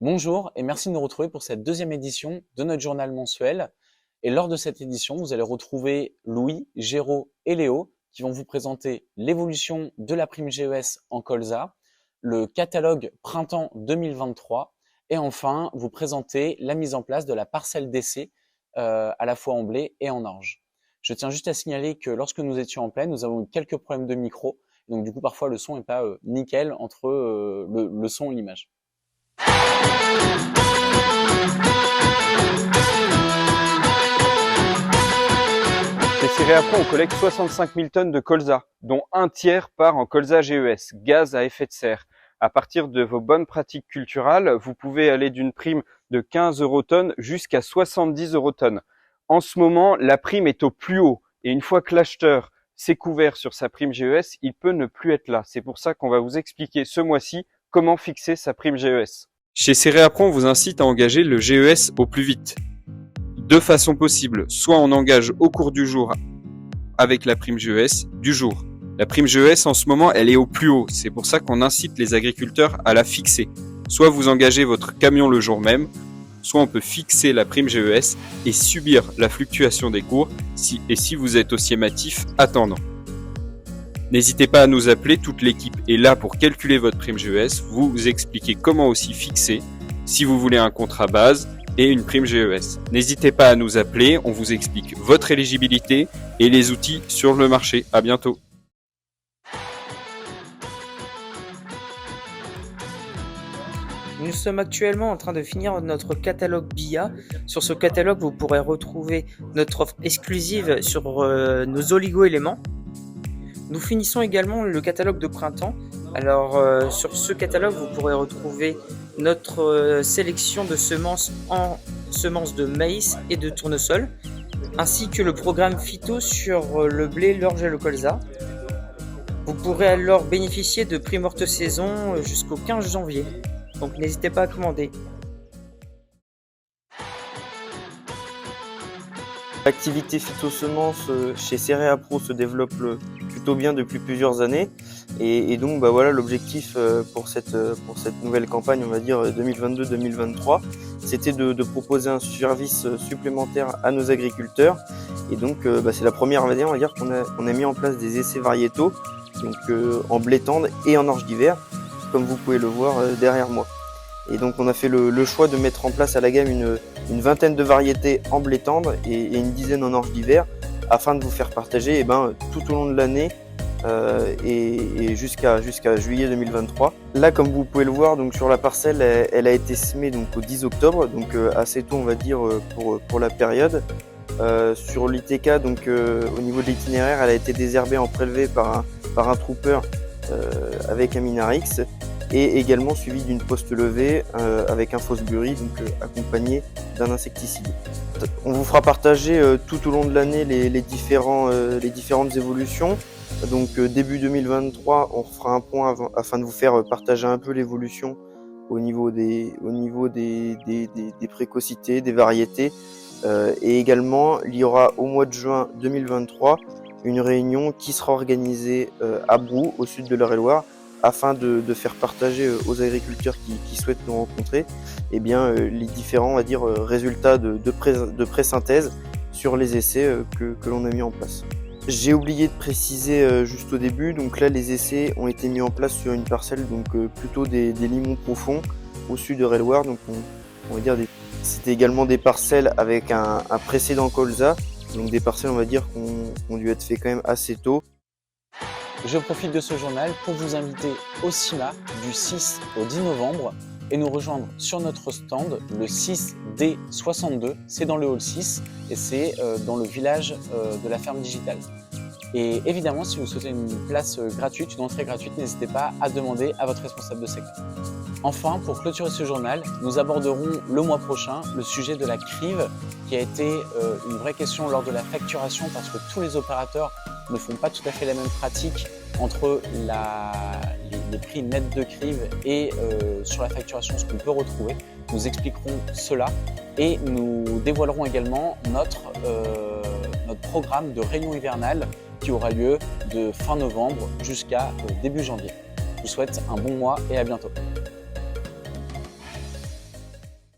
Bonjour et merci de nous retrouver pour cette deuxième édition de notre journal mensuel. Et lors de cette édition, vous allez retrouver Louis, Géraud et Léo qui vont vous présenter l'évolution de la prime GES en colza, le catalogue printemps 2023 et enfin vous présenter la mise en place de la parcelle d'essai à la fois en blé et en orge. Je tiens juste à signaler que lorsque nous étions en pleine, nous avons eu quelques problèmes de micro. Donc du coup, parfois, le son n'est pas nickel entre le son et l'image. Chez Céréapro, on collecte 65 000 tonnes de colza, dont un tiers part en colza GES, gaz à effet de serre. À partir de vos bonnes pratiques culturales, vous pouvez aller d'une prime de 15 € jusqu'à 70 € tonne. En ce moment, la prime est au plus haut et une fois que l'acheteur s'est couvert sur sa prime GES, il peut ne plus être là. C'est pour ça qu'on va vous expliquer ce mois-ci comment fixer sa prime GES. Chez Céréapro, on vous incite à engager le GES au plus vite. Deux façons possibles. Soit on engage au cours du jour avec la prime GES du jour. La prime GES en ce moment, elle est au plus haut. C'est pour ça qu'on incite les agriculteurs à la fixer. Soit vous engagez votre camion le jour même, soit on peut fixer la prime GES et subir la fluctuation des cours et si vous êtes haussier-matif, attendre. N'hésitez pas à nous appeler, toute l'équipe est là pour calculer votre prime GES, vous expliquer comment aussi fixer, si vous voulez un contrat base et une prime GES. N'hésitez pas à nous appeler, on vous explique votre éligibilité et les outils sur le marché. À bientôt. Nous sommes actuellement en train de finir notre catalogue BIA. Sur ce catalogue, vous pourrez retrouver notre offre exclusive sur nos oligo-éléments. Nous finissons également le catalogue de printemps. Alors, sur ce catalogue, vous pourrez retrouver notre sélection de semences en semences de maïs et de tournesol, ainsi que le programme phyto sur le blé, l'orge et le colza. Vous pourrez alors bénéficier de primes hors saison jusqu'au 15 janvier. Donc n'hésitez pas à commander. L'activité phytosemence chez Céréapro se développe plutôt bien depuis plusieurs années et donc voilà, l'objectif pour cette nouvelle campagne, on va dire 2022-2023, c'était de proposer un service supplémentaire à nos agriculteurs et donc c'est la première année, on va dire, qu'on a mis en place des essais variétaux donc en blé tendre et en orge d'hiver, comme vous pouvez le voir derrière moi. Et donc on a fait le choix de mettre en place à la gamme une vingtaine de variétés en blé tendre et une dizaine en orge d'hiver afin de vous faire partager tout au long de l'année et jusqu'à juillet 2023. Là, comme vous pouvez le voir, donc sur la parcelle, elle a été semée donc au 10 octobre, donc assez tôt on va dire pour la période. Sur l'ITK, donc au niveau de l'itinéraire, elle a été désherbée en prélevé par un trooper avec un Minarix et également suivi d'une poste levée avec un Fosbury, donc accompagné d'un insecticide. On vous fera partager tout au long de l'année les différentes évolutions. Donc début 2023, on fera un point afin de vous faire partager un peu l'évolution au niveau des précocités, des variétés. Et également, il y aura au mois de juin 2023 une réunion qui sera organisée à Brou, au sud de l'Eure-et-Loir, afin de faire partager aux agriculteurs qui souhaitent nous rencontrer les différents, on va dire, résultats de pré-synthèse sur les essais que l'on a mis en place. J'ai oublié de préciser juste au début, donc là les essais ont été mis en place sur une parcelle donc plutôt des limons profonds au sud de Eure-et-Loir, donc on va dire c'était également des parcelles avec un précédent colza, donc des parcelles on va dire qui ont dû être fait quand même assez tôt. Je profite de ce journal pour vous inviter au CIMA du 6 au 10 novembre et nous rejoindre sur notre stand le 6D62, c'est dans le hall 6 et c'est dans le village de la ferme digitale. Et évidemment, si vous souhaitez une place gratuite, une entrée gratuite, n'hésitez pas à demander à votre responsable de secteur. Enfin, pour clôturer ce journal, nous aborderons le mois prochain le sujet de la crive qui a été une vraie question lors de la facturation parce que tous les opérateurs ne font pas tout à fait la même pratique entre les prix nets de crive et sur la facturation ce qu'on peut retrouver. Nous expliquerons cela et nous dévoilerons également notre programme de réunion hivernale qui aura lieu de fin novembre jusqu'à début janvier. Je vous souhaite un bon mois et à bientôt.